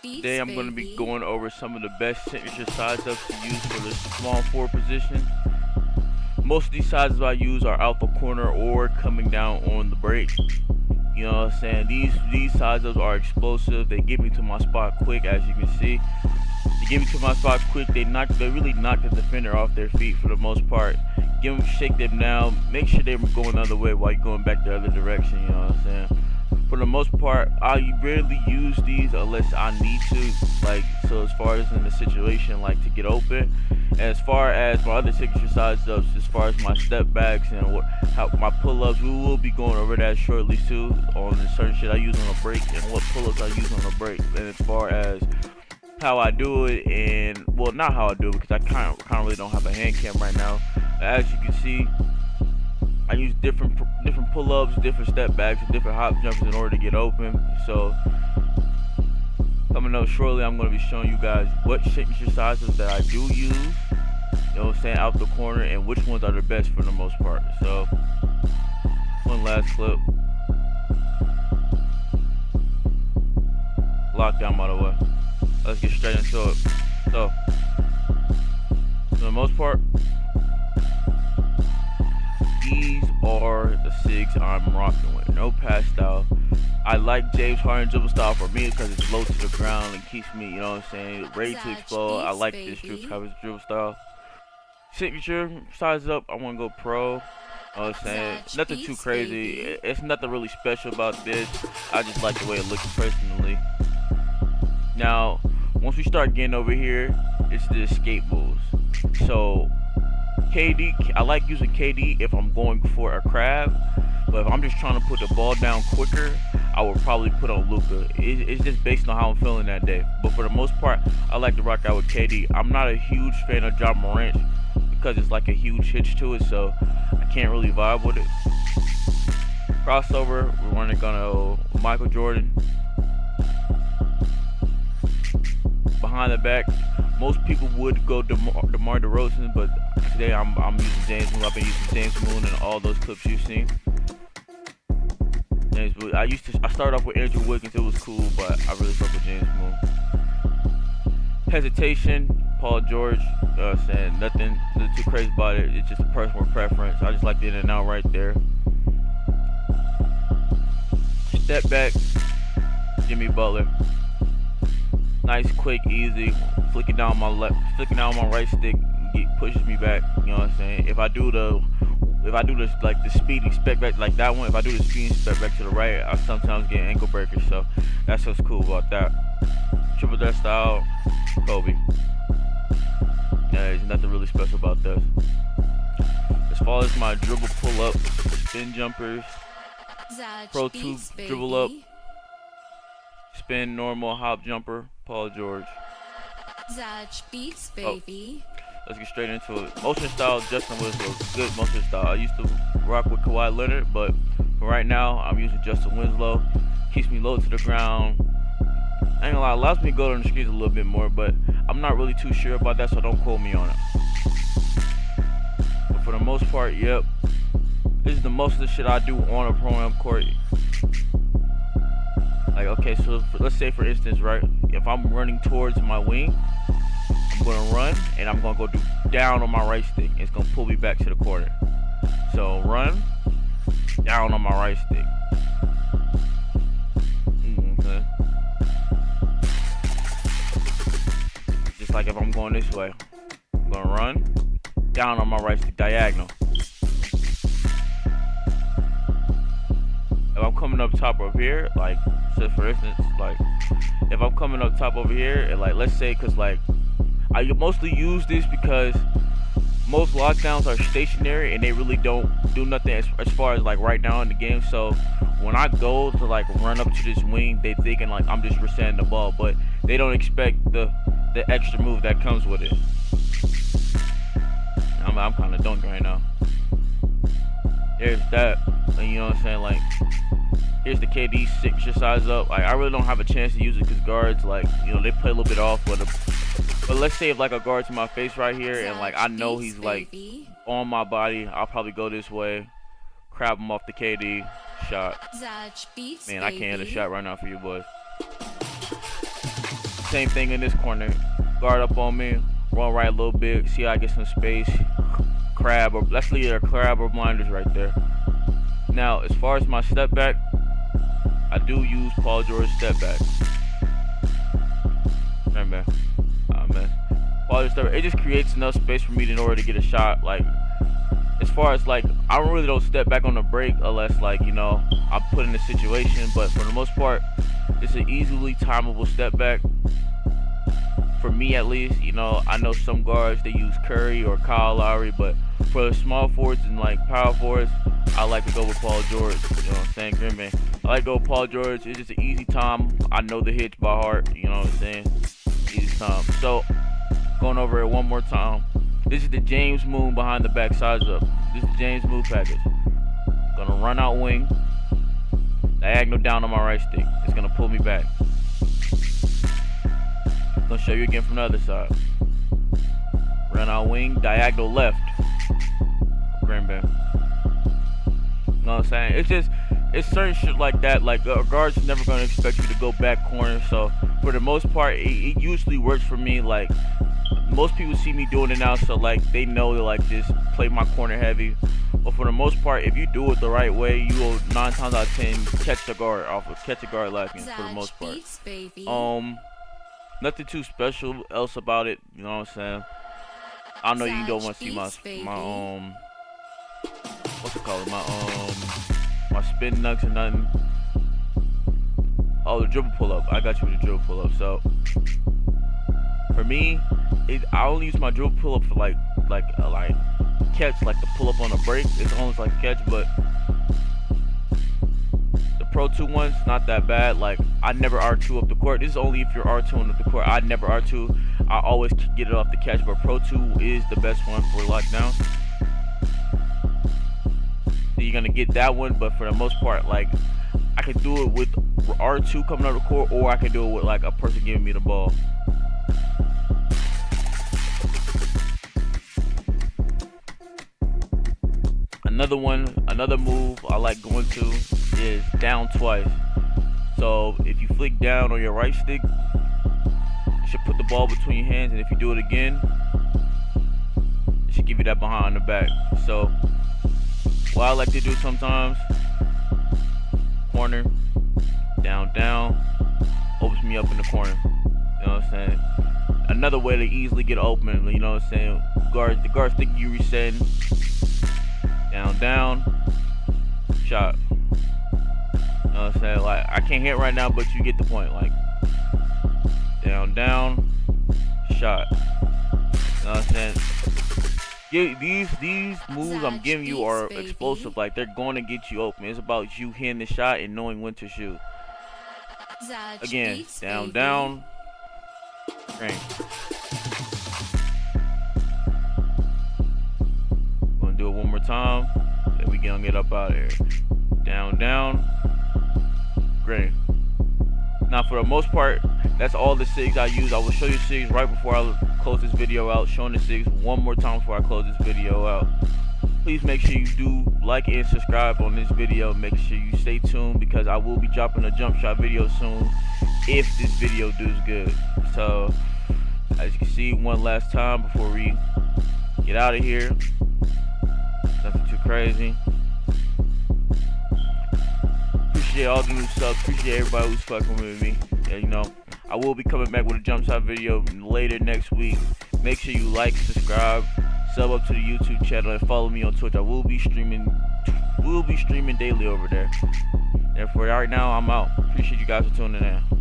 Today I'm going to be going over some of the best signature size ups to use for the small forward position. Most of these sizes I use are out the corner or coming down on the break. You know what I'm saying? These size ups are explosive. They get me to my spot quick, as you can see. They get me to my spot quick. They really knock the defender off their feet for the most part. Shake them down. Make sure they're going the other way while you're going back the other direction. You know what I'm saying? For the most part, I rarely use these unless I need to. So as far as in the situation, to get open. And as far as my other signature size ups, as far as my step backs and how my pull-ups, we will be going over that shortly too, on the certain shit I use on a break and what pull-ups I use on a break. And as far as how I do it, and well, not how I do it because I kind of really don't have a hand cam right now. As you can see, I use different pull-ups, different step backs, and different hop jumps in order to get open. So coming up shortly, I'm going to be showing you guys what signature sizes that I do use, you know what I'm saying, out the corner, and which ones are the best for the most part. So one last clip. Lockdown, by the way. Let's get straight into it. So for the most part, these are the sigs I'm rocking with. No pass style. I like James Harden dribble style for me because it's low to the ground and keeps me, you know what I'm saying, ready to explode. I like this dribble style. Signature size up, I want to go pro. You know what I'm saying? Nothing too crazy. It's nothing really special about this. I just like the way it looks personally. Now, once we start getting over here, it's the escape moves. So KD, I like using KD if I'm going for a crab, but if I'm just trying to put the ball down quicker, I would probably put on Luka. It's just based on how I'm feeling that day. But for the most part, I like to rock out with KD. I'm not a huge fan of Ja Morant because it's like a huge hitch to it, so I can't really vibe with it. Crossover, we're running gonna Michael Jordan. Behind the back, most people would go DeMar DeRozan, but today I'm using James Moon. I've been using James Moon in all those clips you've seen. I started off with Andrew Wiggins. It was cool, but I really fuck with James Moon. Hesitation, Paul George. Saying nothing too crazy about it. It's just a personal preference. I just like the in and out right there. Step back, Jimmy Butler. Nice, quick, easy. Flicking down my right stick, pushes me back. You know what I'm saying? If I do the speeding step back like that one, if I do the speeding step back to the right, I sometimes get ankle breakers. So that's what's cool about that. Triple threat style, Kobe. Yeah, there's nothing really special about this. As far as my dribble pull up, spin jumpers, Pro 2 dribble up, spin normal hop jumper, Paul George. Let's get straight into it. Motion style, Justin Winslow. Good motion style. I used to rock with Kawhi Leonard, but for right now, I'm using Justin Winslow. Keeps me low to the ground. I ain't gonna lie, allows me to go on the screens a little bit more, but I'm not really too sure about that, so don't quote me on it. But for the most part, yep. This is the most of the shit I do on a pro-am court. Okay, so let's say for instance, right, if I'm running towards my wing, I'm gonna run and I'm gonna go down on my right stick. It's gonna pull me back to the corner. So run, down on my right stick. Okay. Just like if I'm going this way, I'm gonna run, down on my right stick, diagonal. If I'm coming up top over here, so for instance, if I'm coming up top over here, and let's say, I mostly use this because most lockdowns are stationary and they really don't do nothing as far as right now in the game. So when I go to run up to this wing, they thinking I'm just resetting the ball, but they don't expect the extra move that comes with it. I'm kind of dunking right now. There's that, and you know what I'm saying, here's the KD signature size up. I really don't have a chance to use it because guards, they play a little bit off. But let's say if a guard's in my face right here and I know he's on my body, I'll probably go this way, crab him off the KD shot. Man, I can't hit a shot right now for you boys. Same thing in this corner. Guard up on me, run right a little bit, see how I get some space. Crab, or let's leave a crab or blinders right there. Now, as far as my step back, I do use Paul George step back. Man. Paul George step back. It just creates enough space for me in order to get a shot. Like, as far as like, I really don't step back on the break unless like, you know, I'm put in a situation. But for the most part, it's an easily timeable step back. For me at least, you know, I know some guards they use Curry or Kyle Lowry, but for the small forwards and like power forwards, I like to go with Paul George. You know what I'm saying, Green Man? I like to go with Paul George. It's just an easy time. I know the hits by heart. You know what I'm saying? Easy time. So going over it one more time. This is the James Moon behind the back size up. This is the James Moon package. Gonna run out wing, diagonal down on my right stick. It's gonna pull me back. Gonna show you again from the other side. Run out wing, diagonal left. Green Bay. You know what I'm saying? It's certain shit like that. Like a guard's never gonna expect you to go back corner. So for the most part, it usually works for me. Like most people see me doing it now, so like they know to like just play my corner heavy. But for the most part, if you do it the right way, you will 9 times out of 10 catch the guard lacking for the most part. Nothing too special else about it, you know what I'm saying? I know you don't want to see my what's it called? My spin nugs or nothing. Oh, the dribble pull up. I got you with the dribble pull up. So for me, I only use my dribble pull up for like catch, like the pull up on a break. It's almost like catch, but the Pro 2 one's not that bad. Like I never R2 up the court. This is only if you're R2ing up the court. I never R2. I always get it off the catch, but Pro 2 is the best one for lockdown. So you're gonna get that one, but for the most part, like I can do it with R2 coming out of the court, or I can do it with like a person giving me the ball. Another move I like going to is down twice. So if you flick down on your right stick, you should put the ball between your hands, and if you do it again, it should give you that behind the back. So what I like to do sometimes, corner, down, opens me up in the corner. You know what I'm saying? Another way to easily get open, you know what I'm saying? The guards think you resetting. Down, shot. You know what I'm saying? Like I can't hit right now, but you get the point. Like down, shot. You know what I'm saying? Yeah, these moves I'm giving you are explosive. Like they're going to get you open. It's about you hitting the shot and knowing when to shoot. Again, down, Great. Gonna do it one more time, then we gonna get up out of here. Down, great. Now for the most part, that's all the sigs I use. I will show you sigs right before I close this video out, showing the sigs one more time before I close this video out. Please make sure you do like and subscribe on this video. Make sure you stay tuned because I will be dropping a jump shot video soon if this video does good. So as you can see, one last time before we get out of here. Nothing too crazy. Appreciate all the new subs. Appreciate everybody who's fucking with me. And you know, I will be coming back with a jump shot video later next week. Make sure you like, subscribe, sub up to the YouTube channel, and follow me on Twitch. I will be streaming daily over there. Therefore, right now I'm out. Appreciate you guys for tuning in.